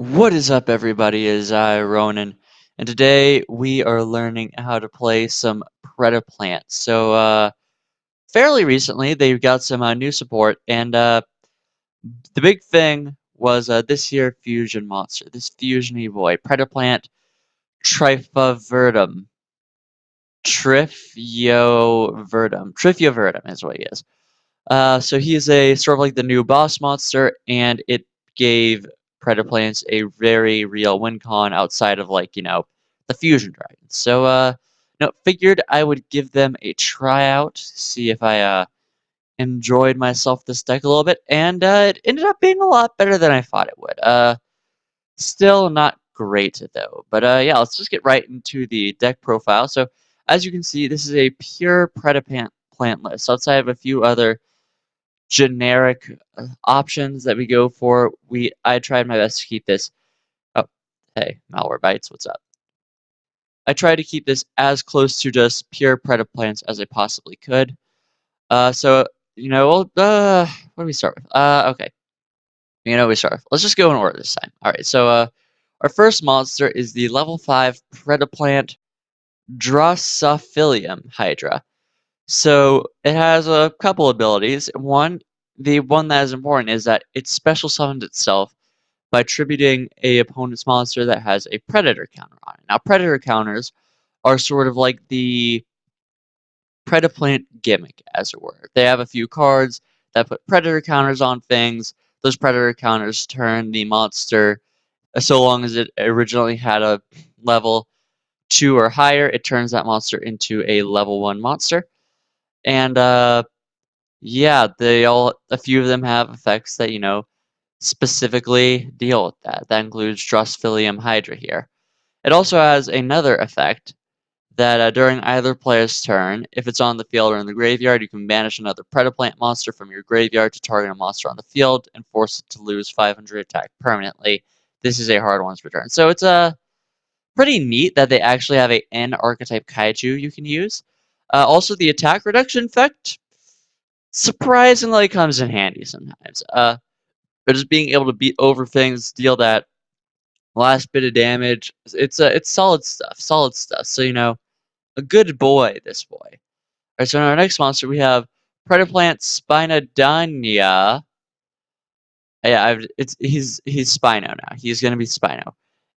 What is up, everybody? Is I Ronin, and today we are learning how to play some Predaplants. Fairly recently they got some new support, and the big thing was this year fusion monster, this fusiony boy, Predaplant Trifaverdum. Trifiovertum is what he is. So he's a sort of like the new boss monster, and it gave Predaplants a very real win con outside of the fusion dragons. Figured I would give them a tryout, see if I enjoyed myself this deck a little bit, and it ended up being a lot better than I thought it would. Still not great though, but yeah, let's just get right into the deck profile. So as you can see, this is a pure Predaplant plant list. Outside of a few other generic options that we go for. I tried my best to keep this. Oh, hey, Malwarebytes, what's up? I tried to keep this as close to just pure Predaplants as I possibly could. What do we start with? Okay. We start with. Let's just go in order this time. All right. Our first monster is the level 5 Predaplant Drosophilium Hydra. So it has a couple abilities. The one that is important is that it special summons itself by tributing a opponent's monster that has a predator counter on it. Now, predator counters are sort of like the Predaplant gimmick, as it were. They have a few cards that put predator counters on things. Those predator counters turn the monster, so long as it originally had a level 2 or higher, it turns that monster into a level 1 monster. And yeah, a few of them have effects that, specifically deal with that. That includes Drosophilium Hydra here. It also has another effect that during either player's turn, if it's on the field or in the graveyard, you can banish another Predaplant monster from your graveyard to target a monster on the field and force it to lose 500 attack permanently. This is a hard one's return. So it's pretty neat that they actually have a N archetype kaiju you can use. Also, the attack reduction effect surprisingly comes in handy sometimes. But just being able to beat over things, deal that last bit of damage, it's solid stuff. Solid stuff. So a good boy, this boy. All right. So in our next monster we have Predaplant Spinodania. Yeah, he's Spino now. He's gonna be Spino.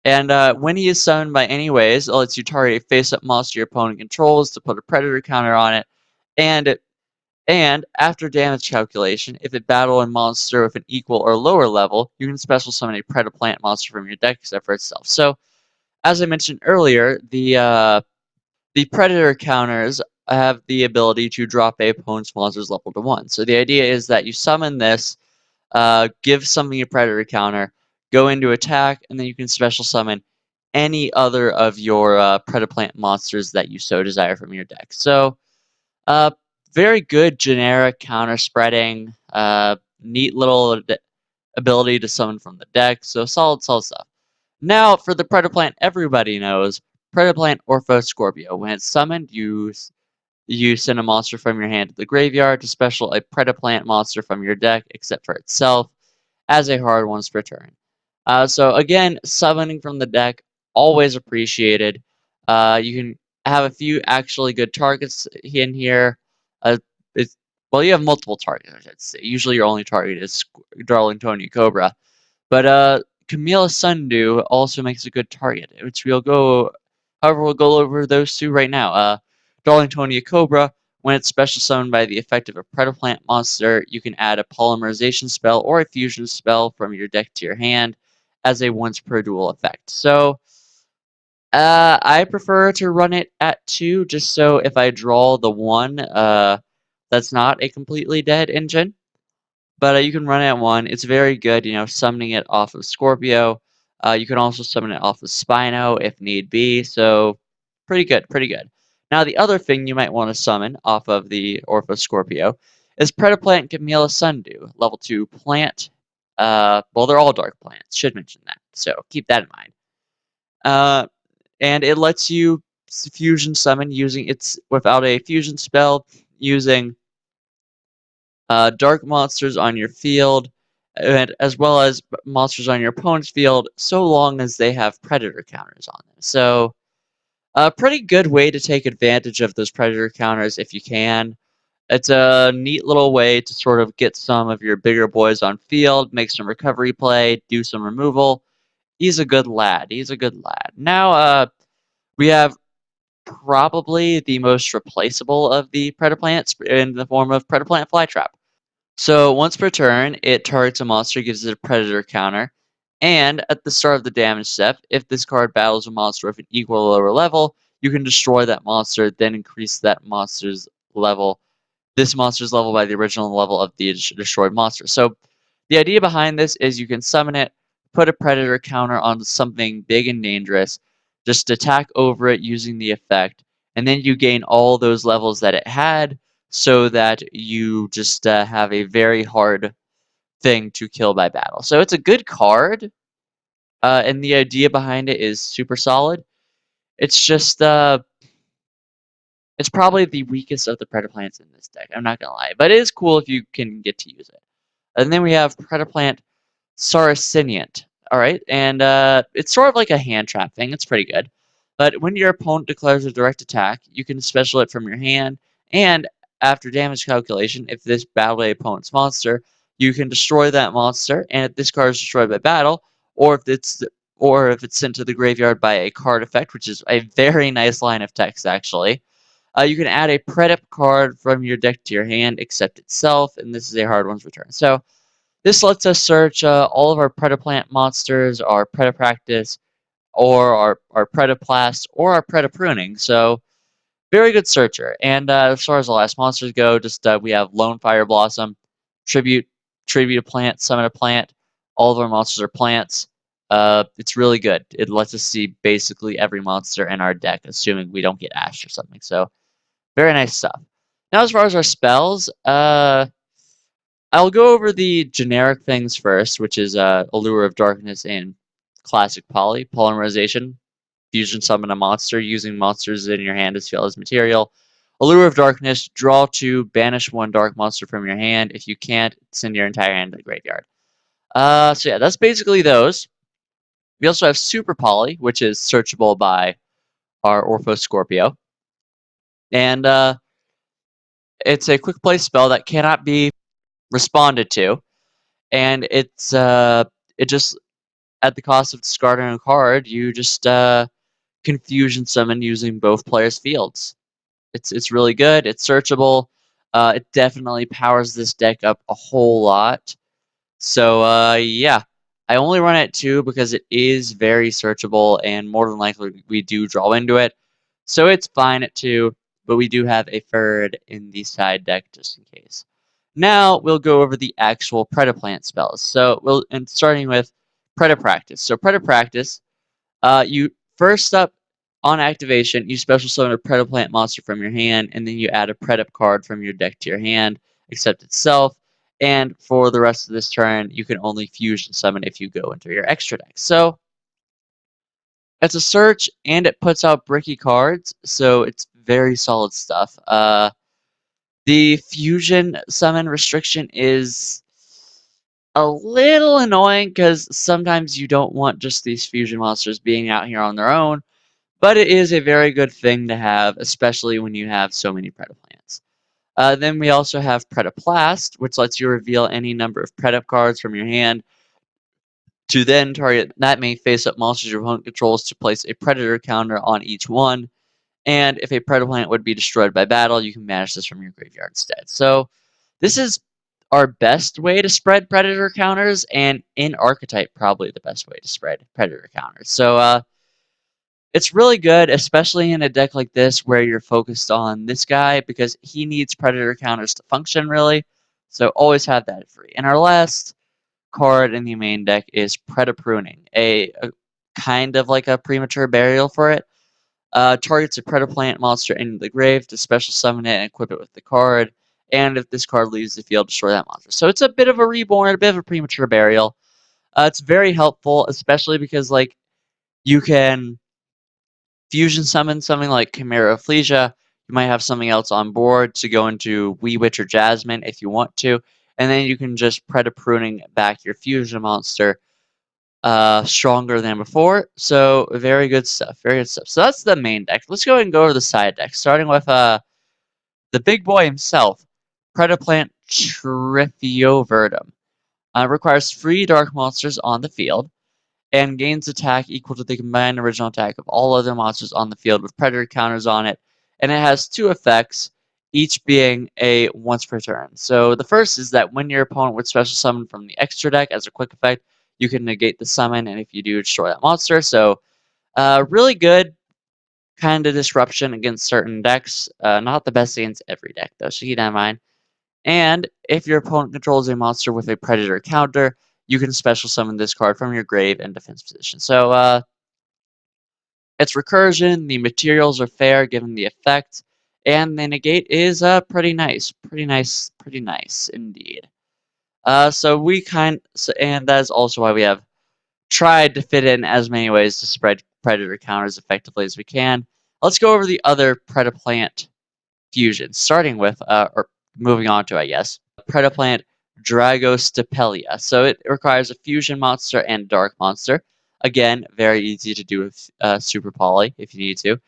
And when he is summoned by any ways, it lets you target a face-up monster your opponent controls to put a predator counter on it, and after damage calculation, if it battle a monster with an equal or lower level, you can special summon a Predaplant monster from your deck except for itself. So, as I mentioned earlier, the Predator counters have the ability to drop a opponent's monster's level to 1. So the idea is that you summon this, give something a Predator counter, go into attack, and then you can special summon any other of your Predaplant monsters that you so desire from your deck. So, uh, very good generic counter spreading. Neat little ability to summon from the deck. So solid stuff. Now for the Predaplant everybody knows, Predaplant Ortho Scorpio. When it's summoned, you send a monster from your hand to the graveyard to special a Predaplant monster from your deck, except for itself, as a hard one's return. So again, summoning from the deck, always appreciated. You can have a few actually good targets in here. Uh, well, you have multiple targets, I should say. Usually your only target is Darlingtonia Cobra. But Camilla Sundew also makes a good target, which we'll go over those two right now. Darlingtonia Cobra, when it's special summoned by the effect of a Predaplant monster, you can add a polymerization spell or a fusion spell from your deck to your hand as a once per duel effect. So I prefer to run it at 2, just so if I draw the 1, that's not a completely dead engine. But you can run it at 1. It's very good, summoning it off of Scorpio. You can also summon it off of Spino if need be. So pretty good, pretty good. Now the other thing you might want to summon off of the Orpha Scorpio is Predaplant Camilla Sundew, level 2 plant. Well, they're all dark plants. Should mention that. So keep that in mind. And it lets you fusion summon using its without a fusion spell, using dark monsters on your field and as well as monsters on your opponent's field, so long as they have predator counters on them. So a pretty good way to take advantage of those predator counters if you can. It's a neat little way to sort of get some of your bigger boys on field, make some recovery play, do some removal. He's a good lad. He's a good lad. Now, we have probably the most replaceable of the Predaplants in the form of Predaplant Flytrap. So once per turn, it targets a monster, gives it a predator counter, and at the start of the damage step, if this card battles a monster of an equal or lower level, you can destroy that monster, then increase that monster's level, this monster's level by the original level of the destroyed monster. So the idea behind this is you can summon it, put a predator counter on something big and dangerous, just attack over it using the effect, and then you gain all those levels that it had so that you just have a very hard thing to kill by battle. So it's a good card, and the idea behind it is super solid. It's just it's probably the weakest of the Predaplants in this deck. I'm not gonna lie, but it is cool if you can get to use it. And then we have Predaplant Saraceniant. All right, and it's sort of like a hand trap thing. It's pretty good. But when your opponent declares a direct attack, you can special it from your hand, and after damage calculation, if this battled a opponent's monster, you can destroy that monster. And if this card is destroyed by battle, or if it's sent to the graveyard by a card effect, which is a very nice line of text actually, you can add a Predap card from your deck to your hand, except itself, and this is a hard one's return. So this lets us search all of our Predaplant monsters, our Predapractice, or our Predaplast, or our Predapruning. So very good searcher. And as far as the last monsters go, just we have Lone Fire Blossom, Tribute a plant, Summon a plant. All of our monsters are plants. It's really good. It lets us see basically every monster in our deck, assuming we don't get Ash or something. So very nice stuff. Now, as far as our spells, I'll go over the generic things first, which is Allure of Darkness and Classic Poly, Polymerization, Fusion Summon a monster using monsters in your hand as well as material. Allure of Darkness, draw 2, banish 1 dark monster from your hand. If you can't, send your entire hand to the graveyard. So yeah, that's basically those. We also have Super Poly, which is searchable by our Orphos Scorpio. And it's a quick play spell that cannot be responded to. And it just, at the cost of discarding a card, you just confusion summon using both players' fields. It's really good. It's searchable. It definitely powers this deck up a whole lot. So yeah, I only run it 2 because it is very searchable, and more than likely we do draw into it. So it's fine at 2, but we do have a third in the side deck just in case. Now we'll go over the actual Predaplant spells. So starting with Predapractice. So Predapractice, you first up on activation, you special summon a Predaplant monster from your hand, and then you add a Predap card from your deck to your hand, except itself. And for the rest of this turn, you can only fusion summon if you go into your extra deck. So it's a search, and it puts out bricky cards, so it's very solid stuff. The fusion summon restriction is a little annoying because sometimes you don't want just these fusion monsters being out here on their own, but it is a very good thing to have, especially when you have so many Predaplants. Then we also have Predaplast, which lets you reveal any number of Predap cards from your hand to then target that may face-up monsters your opponent controls to place a Predator counter on each one. And if a Predaplant would be destroyed by battle, you can banish this from your graveyard instead. So this is our best way to spread Predator counters, and in Archetype, probably the best way to spread Predator counters. So it's really good, especially in a deck like this where you're focused on this guy because he needs Predator counters to function, really. So always have that free. And our last card in the main deck is Predapruning, a kind of like a premature burial for it. Targets a Predaplant monster in the grave to special summon it and equip it with the card. And if this card leaves the field, destroy that monster. So it's a bit of a reborn, a bit of a premature burial. It's very helpful, especially because like you can fusion summon something like Chimera Ephlesia. You might have something else on board to go into Wee Witch or Jasmine if you want to. and then you can just Predapruning back your fusion monster stronger than before. So very good stuff. Very good stuff. So that's the main deck. Let's go ahead and go over the side deck, starting with the big boy himself, Predaplant Trifiovertum. Requires 3 dark monsters on the field and gains attack equal to the combined original attack of all other monsters on the field with predator counters on it. And it has 2 effects, each being a once per turn. So the first is that when your opponent would special summon from the extra deck as a quick effect, you can negate the summon, and if you do, destroy that monster. So really good kind of disruption against certain decks. Not the best against every deck, though, so keep that in mind. And if your opponent controls a monster with a predator counter, you can special summon this card from your grave and defense position. So it's recursion, the materials are fair given the effect, and the negate is pretty nice. Pretty nice, pretty nice indeed. And that is also why we have tried to fit in as many ways to spread predator counters effectively as we can. Let's go over the other Predaplant fusions, starting with, or moving on to, I guess, Predaplant Draco. So it requires a fusion monster and dark monster. Again, very easy to do with Super Poly if you need to.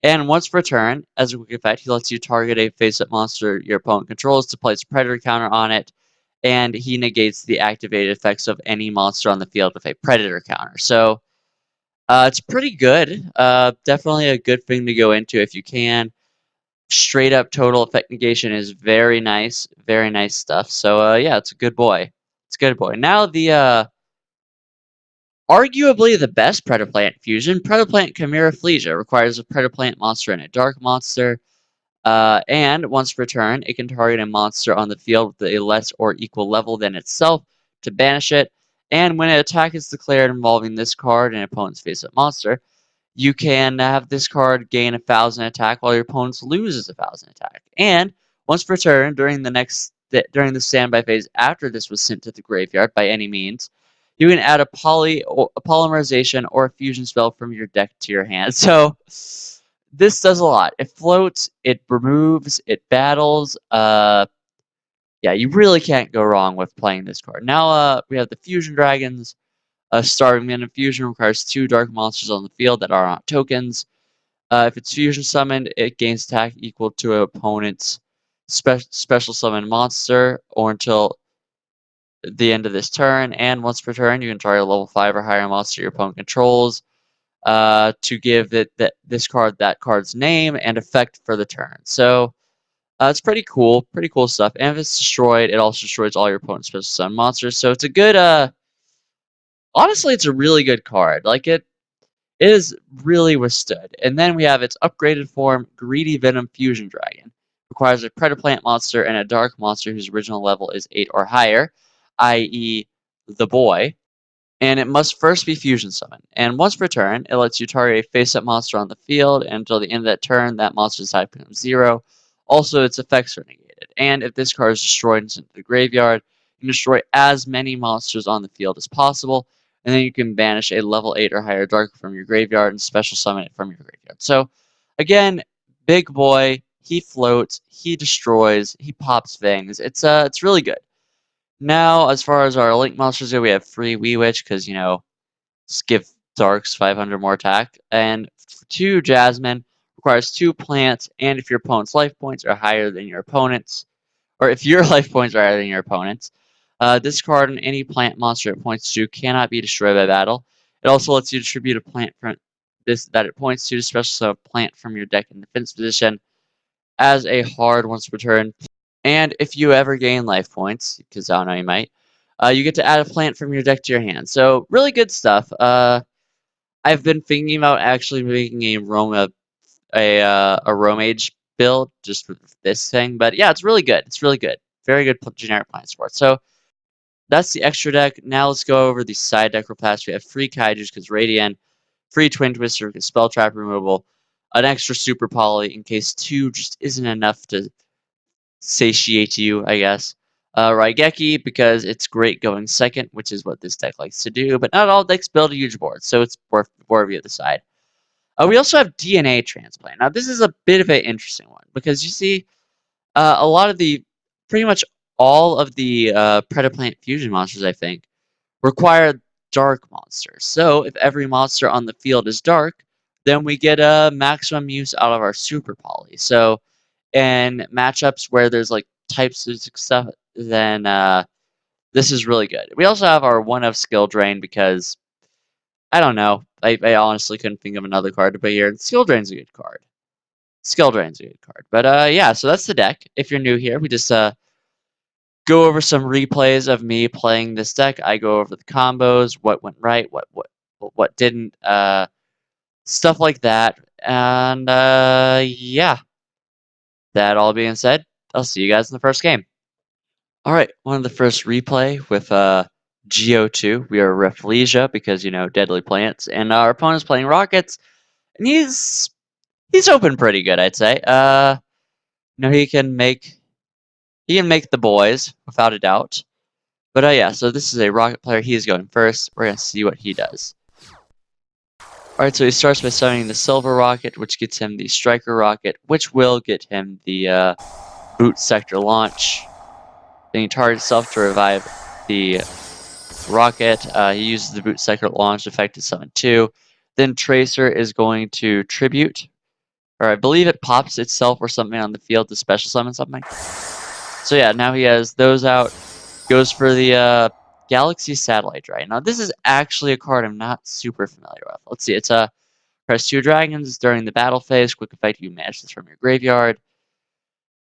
And once per turn, as a quick effect, he lets you target a face-up monster your opponent controls to place a predator counter on it, and he negates the activated effects of any monster on the field with a predator counter. So it's pretty good. Definitely a good thing to go into if you can. Straight up total effect negation is very nice stuff. So yeah, it's a good boy. It's a good boy. Now the arguably the best Predaplant fusion, Predaplant Chimera requires a Predaplant monster and a dark monster. And once per turn, it can target a monster on the field with a less or equal level than itself to banish it. And when an attack is declared involving this card and opponent's face-up monster, you can have this card gain 1,000 attack while your opponent loses 1,000 attack. And once per turn, during the standby phase after this was sent to the graveyard by any means, you can add a polymerization or a fusion spell from your deck to your hand. So this does a lot. It floats, it removes, it battles. Yeah, you really can't go wrong with playing this card. Now we have the Fusion Dragons. Starving Man of Fusion requires 2 dark monsters on the field that are not tokens. If it's fusion summoned, it gains attack equal to an opponent's special summon monster or until the end of this turn. And once per turn, you can target a level 5 or higher monster your opponent controls to give this card that card's name and effect for the turn. So it's pretty cool stuff. And if it's destroyed, it also destroys all your opponent's special summon monsters. So it's a good, honestly, it's a really good card. Like it is really withstood. And then we have its upgraded form, Greedy Venom Fusion Dragon. Requires a Predaplant monster and a dark monster whose original level is 8 or higher, i.e. the boy. And it must first be fusion summoned. And once per turn, it lets you target a face-up monster on the field, and until the end of that turn, that monster's type becomes 0. Also, its effects are negated. And if this card is destroyed and sent to the graveyard, you can destroy as many monsters on the field as possible, and then you can banish a level 8 or higher dark from your graveyard and special summon it from your graveyard. So, again, big boy, he floats, he destroys, he pops things. It's really good. Now, as far as our link monsters go, we have free Wee Witch because, just give Darks 500 more attack. And 2 Jasmine requires 2 plants, and if your opponent's life points are higher than your opponent's, or if your life points are higher than your opponent's, this card and any plant monster it points to cannot be destroyed by battle. It also lets you distribute a plant from this that it points to, special plant from your deck in defense position as a hard once per turn. And if you ever gain life points, because I don't know, you might, you get to add a plant from your deck to your hand. So really good stuff. I've been thinking about actually making a Romage build just for this thing, but yeah, it's really good. It's really good. Very good generic plant support. So that's the extra deck. Now let's go over the side deck replays. We have free Kaijus because Radiant, free Twin Twister because Spell Trap removal, an extra Super Poly in case 2 just isn't enough to satiate you, I guess. Raigeki, because it's great going second, which is what this deck likes to do, but not all decks build a huge board, so it's worthy of the side. We also have DNA Transplant. Now, this is a bit of an interesting one, because you see, a lot of pretty much all of the Predaplant fusion monsters, I think, require dark monsters. So if every monster on the field is dark, then we get a maximum use out of our super poly. So in matchups where there's like types of stuff, then this is really good. We also have our 1 of skill drain because I don't know. I honestly couldn't think of another card to put here. Skill drain's a good card. Skill drain's a good card. But yeah, so that's the deck. If you're new here, we just go over some replays of me playing this deck. I go over the combos, what went right, what didn't, stuff like that. And yeah, that all being said, I'll see you guys in the first game. All right, on the first replay with Geo2. We are Reflesia because deadly plants, and our opponent's playing Rockets, and he's open pretty good, I'd say. He can make the boys without a doubt. But yeah, so this is a Rocket player. He is going first. We're gonna see what he does. All right, so he starts by summoning the Silver Rocket, which gets him the Striker Rocket, which will get him the Boot Sector launch. Then he targets himself to revive the Rocket. He uses the Boot Sector launch effect to summon 2. Then Tracer is going to Tribute, or I believe it pops itself or something on the field to special summon something. So yeah, now he has those out. Goes for the Galaxy Satellite Dragon. Now this is actually a card I'm not super familiar with. Let's see. It's press 2 dragons during the battle phase. Quick effect, you manage this from your graveyard.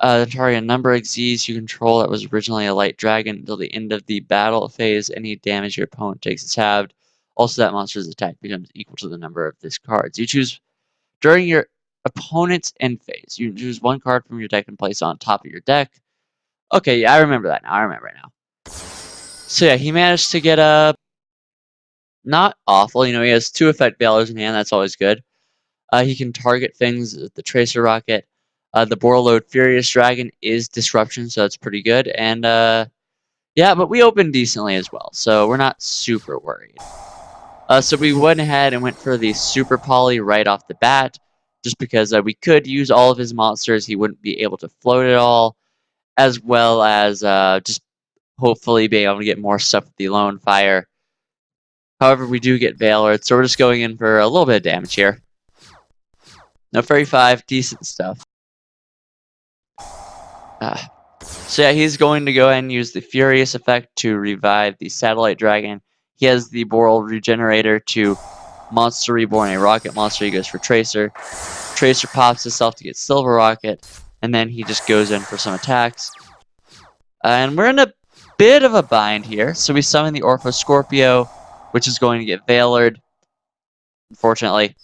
Target number of Xyz you control that was originally a light dragon until the end of the battle phase. Any damage your opponent takes is halved. Also, that monster's attack becomes equal to the number of these cards. You choose during your opponent's end phase. You choose 1 card from your deck and place it on top of your deck. Okay, yeah, I remember that now. I remember it now. So yeah, he managed to get a not awful. He has 2 effect Veilers in hand. That's always good. He can target things with the Tracer Rocket. The Borreload Furious Dragon is Disruption, so that's pretty good. And yeah, but we opened decently as well, so we're not super worried. So we went ahead and went for the Super Poly right off the bat, just because we could use all of his monsters. He wouldn't be able to float at all, as well as just hopefully being able to get more stuff with the Lone Fire. However, we do get Veilor, so we're just going in for a little bit of damage here. No 35, decent stuff. So yeah, he's going to go ahead and use the Furious effect to revive the Satellite Dragon. He has the Boral Regenerator to Monster Reborn a Rocket monster. He goes for Tracer. Tracer pops himself to get Silver Rocket, and then he just goes in for some attacks. And we're in a bit of a bind here, so we summon the Orpho Scorpio, which is going to get Veilored, unfortunately.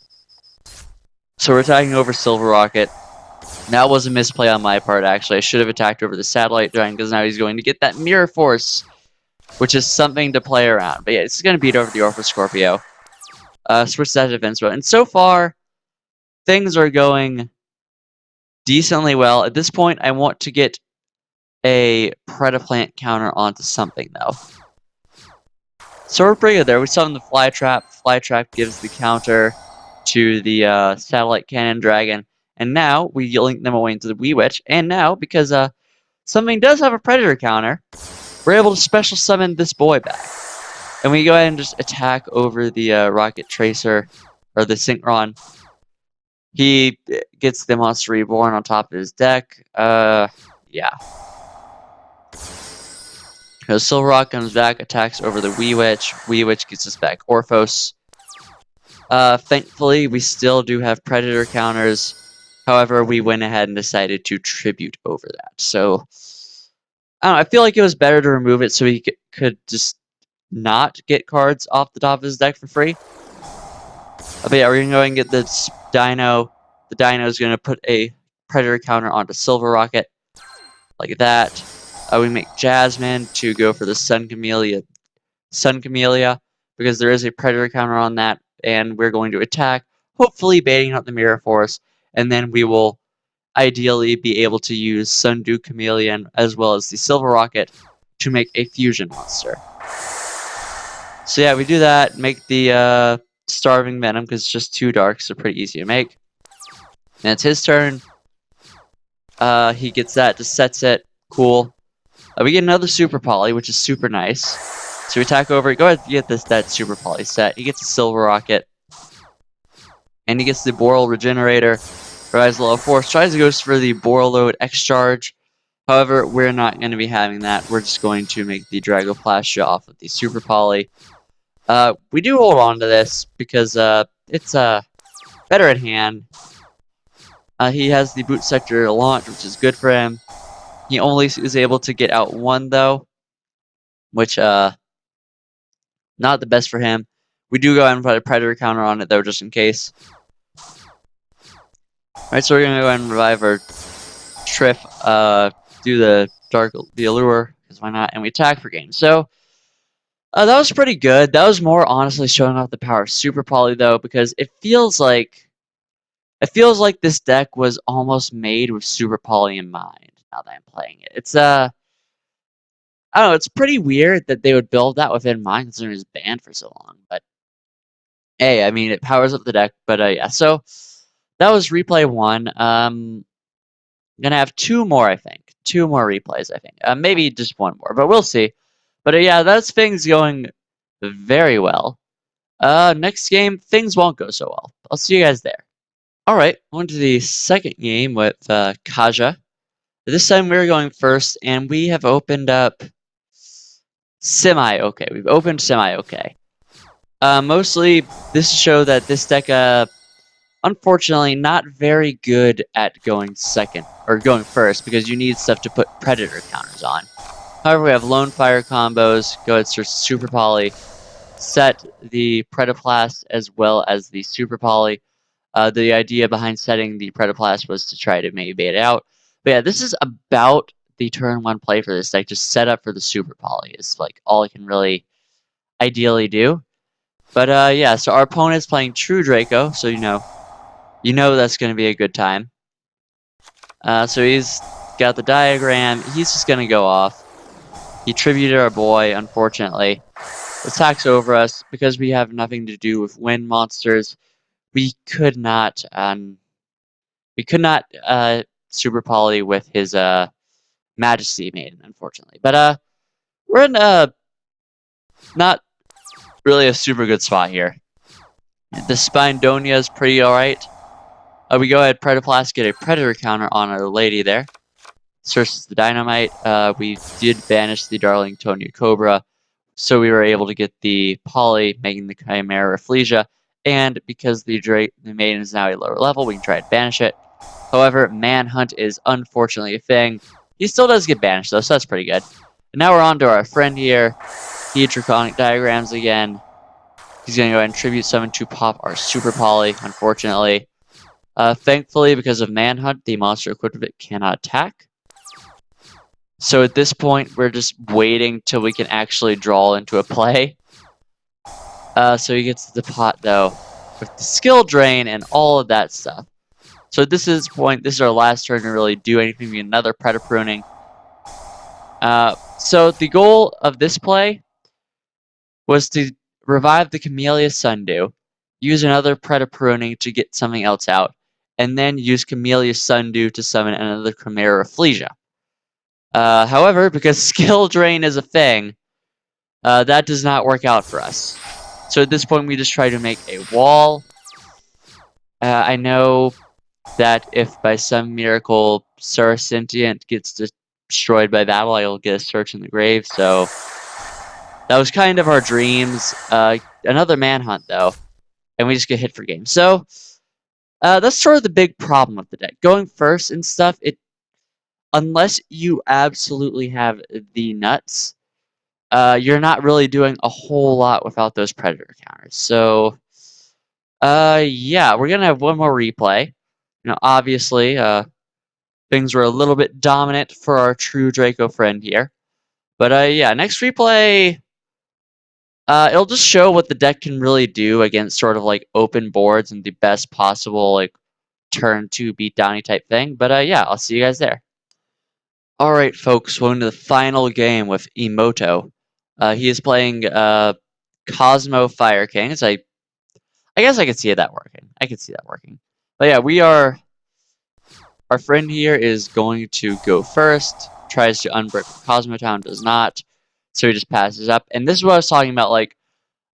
So we're attacking over Silver Rocket. That was a misplay on my part, actually. I should have attacked over the Satellite Dragon, because now he's going to get that Mirror Force, which is something to play around. But yeah, it's going to beat over the Orpho Scorpio. Switch that to defense mode. And so far, things are going decently well. At this point, I want to get a Predaplant counter onto something, though. So we're pretty good there. We summon the Flytrap. Flytrap gives the counter to the Satellite Cannon Dragon. And now we link them away into the Wee Witch. And now, because something does have a Predator counter, we're able to special summon this boy back. And we go ahead and just attack over the Rocket Tracer, or the Synchron. He gets the Monster Reborn on top of his deck. Yeah. Silver Rock comes back, attacks over the Wee Witch. Wee Witch gets us back Orphos. Thankfully, we still do have Predator counters. However, we went ahead and decided to tribute over that. So, I don't know, I feel like it was better to remove it so he could just not get cards off the top of his deck for free. But yeah, we're going to go and get this Dino. The Dino is going to put a Predator counter onto Silver Rocket. Like that. We make Jasmine to go for the Sun Camellia, because there is a Predator counter on that, and we're going to attack, hopefully baiting out the Mirror Force, and then we will ideally be able to use Sundew Chameleon as well as the Silver Rocket to make a fusion monster. So yeah, we do that, make the Starving Venom, because it's just 2 darks, so pretty easy to make. And it's his turn. He gets that, just sets it, cool. We get another Super Poly, which is super nice. So we attack over. Go ahead and get that Super Poly set. He gets a Silver Rocket. And he gets the Boral Regenerator. Provides level 4. Tries to go for the Boral Load X Charge. However, we're not going to be having that. We're just going to make the Draco Plastia off of the Super Poly. We do hold on to this because it's better at hand. He has the Boot Sector launch, which is good for him. He only is able to get out one, though, which not the best for him. We do go ahead and put a Predator counter on it, though, just in case. Alright, so we're going to go ahead and revive our Triff, do the Allure, because why not, and we attack for game. So, that was pretty good. That was more honestly showing off the power of Super Poly, though, because it feels like this deck was almost made with Super Poly in mind, now that I'm playing it. It's, I don't know, it's pretty weird that they would build that within mind, considering it was banned for so long, but hey, I mean, it powers up the deck, but yeah, so that was replay 1. I'm gonna have 2 more, I think. 2 more replays, I think. Maybe just 1 more, but we'll see. But yeah, that's things going very well. Next game, things won't go so well. I'll see you guys there. Alright, on to the second game with Kaja. This time we're going first, and we have opened up semi-okay. We've opened semi-okay. Mostly, this show that this deck, unfortunately, not very good at going second, or going first, because you need stuff to put Predator counters on. However, we have Lone Fire combos, go ahead, search Super Poly, set the Predaplants as well as the Super Poly. The idea behind setting the Predaplants was to try to maybe bait it out. But yeah, this is about the turn 1 play for this deck. Just set up for the Super Poly is like all I can really ideally do. But yeah, so our opponent's playing True Draco, so you know that's going to be a good time. So he's got the diagram. He's just going to go off. He tributed our boy, unfortunately. Attacks over us because we have nothing to do with wind monsters. We could not Super Poly with his Majesty Maiden, unfortunately. But we're in not really a super good spot here. The Spindonia is pretty alright. We go ahead, Predaplants, get a Predator counter on our lady there. Searches the Dynamite. We did banish the Darlingtonia Cobra, so we were able to get the Poly, making the Chimera Rafflesia. And because the Maiden is now a lower level, we can try and banish it. However, Manhunt is unfortunately a thing. He still does get banished, though, so that's pretty good. And now we're on to our friend here. He Draconic Diagrams again. He's going to go ahead and Tribute Summon to pop our Super Poly, unfortunately. Thankfully, because of Manhunt, the monster equipped with it cannot attack. So at this point, we're just waiting till we can actually draw into a play. So he gets the pot, though, with the skill drain and all of that stuff. So at this is our last turn to really do anything. We get another Predator Pruning. So the goal of this play was to revive the Camellia Sundew, use another Predator Pruning to get something else out, and then use Camellia Sundew to summon another Chimera Rafflesia. However, because skill drain is a thing, that does not work out for us. So at this point, we just try to make a wall. I know that if by some miracle Sentient gets destroyed by battle, I'll get a Search in the Grave. So that was kind of our dreams. Another Manhunt, though, and we just get hit for game. So that's sort of the big problem with the deck. Going first and stuff, unless you absolutely have the nuts, you're not really doing a whole lot without those Predator counters. So, yeah, we're going to have 1 more replay. You know, obviously, things were a little bit dominant for our True Draco friend here. But, yeah, next replay, it'll just show what the deck can really do against sort of, like, open boards and the best possible, like, turn 2 beat downy type thing. But, yeah, I'll see you guys there. Alright, folks, we're into the final game with Emoto. He is playing Cosmo Fire King. I guess I could see that working. But yeah, our friend here is going to go first. tries to unbrick Cosmotown, does not. So he just passes up. And this is what I was talking about, like,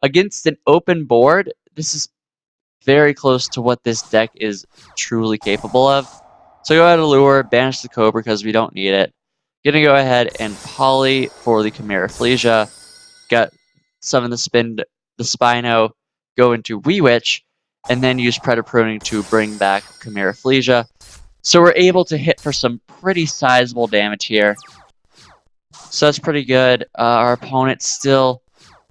against an open board, this is very close to what this deck is truly capable of. So go ahead and lure, banish the Cobra because we don't need it. Gonna go ahead and poly for the Chimera Flesia. Got summon the Spino, go into Wee Witch, and then use Predapruning to bring back Chimera Flesia. So we're able to hit for some pretty sizable damage here. So that's pretty good. Our opponent's still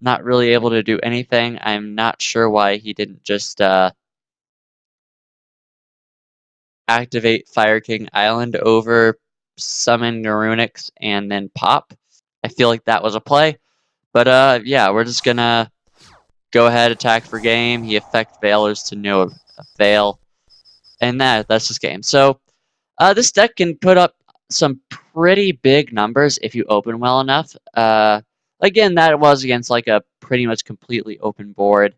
not really able to do anything. I'm not sure why he didn't just activate Fire King Island over summon Garunix and then pop. I feel like that was a play. But yeah, we're just gonna go ahead, attack for game. He effect failures to no avail. And that's just game. So this deck can put up some pretty big numbers if you open well enough. Again, that was against like a pretty much completely open board.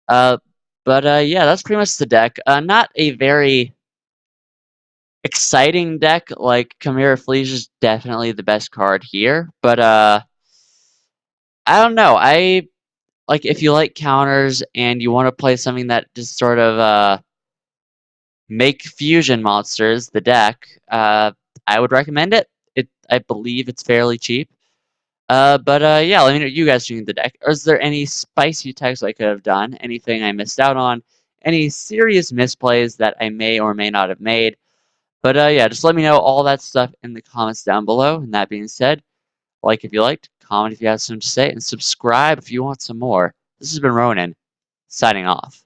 But yeah, that's pretty much the deck. Not a very exciting deck. Like Chimera Fleas is definitely the best card here. But I don't know. I like if you like counters and you want to play something that just sort of make fusion monsters, the deck, I would recommend it. I believe it's fairly cheap. But yeah, let me know what you guys think of the deck. Is there any spicy attacks I could have done? Anything I missed out on? Any serious misplays that I may or may not have made? But yeah, just let me know all that stuff in the comments down below. And that being said, like if you liked, comment if you have something to say, and subscribe if you want some more. This has been Ronin, signing off.